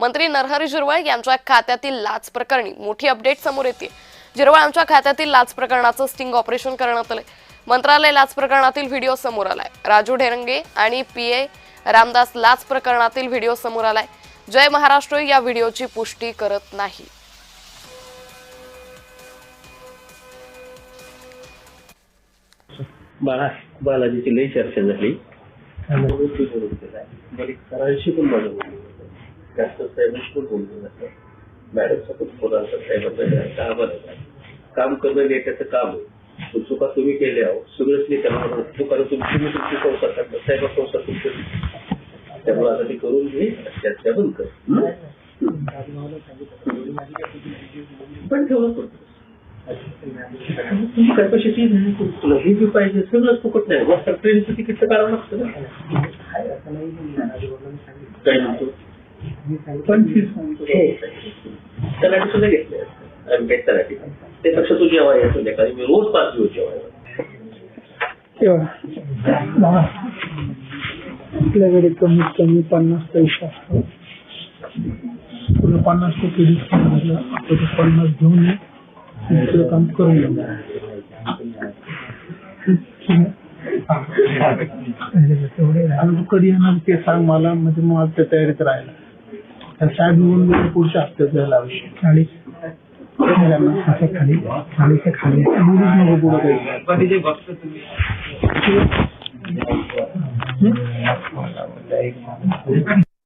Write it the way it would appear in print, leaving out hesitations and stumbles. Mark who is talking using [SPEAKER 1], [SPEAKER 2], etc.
[SPEAKER 1] मंत्री नरहरी झिरवळ यांच्या खात्यातील लाच प्रकरणी मोठी अपडेट समोर येते। झिरवळ यांच्या खात्यातील लाच प्रकरणाचं स्टिंग ऑपरेशन करण्यात आले। मंत्रालय लाच प्रकरणातील व्हिडिओ समोर आलाय। राजू ढेरंगे आणि पीए रामदास लाच प्रकरणातील व्हिडिओ समोर आलाय। जय महाराष्ट्र या व्हिडिओची पुष्टी करत नाही।
[SPEAKER 2] बालाजीची लई चर्चा झाली करायची पण माझं जास्त साहेबांशी पण बोलतो जातं मॅडमचा पण फोन असतात साहेबांचा आभार काम करणं नेत्याचं काम आहे चुका तुम्ही केल्या आहो सगळंच नेत्यांना चुका तुम्ही तुमची संसार करता साहेब संसार तुमचं त्यामुळे आता ते करून घे त्या बंद कर पण ठेवलं पडतो काय पैशाची तुला हे बी पाहिजे सगळंच फुकट नाही वाजता ट्रेनचं तिकीटचं काढावं लागतं ना काय म्हणतो 25 तलाठी सुद्धा घेतले असते तलाठी त्यापेक्षा तू जेव्हा यायचं नाही कारण मी रोज 5 दिवस जेव्हा
[SPEAKER 3] आपल्याकडे कमीत कमी 50 पैसा असतो तुला 50% डिस्काउंट झालं आपण 50 घेऊन ये तुझं काम करून तू कधी येणार ते सांग मला म्हणजे मला त्या तयारीत राहायला साहेब निवडून पुढच्या हप्त्यात जायला हवी 40 खाली 40च्या खाली नको पुढं काही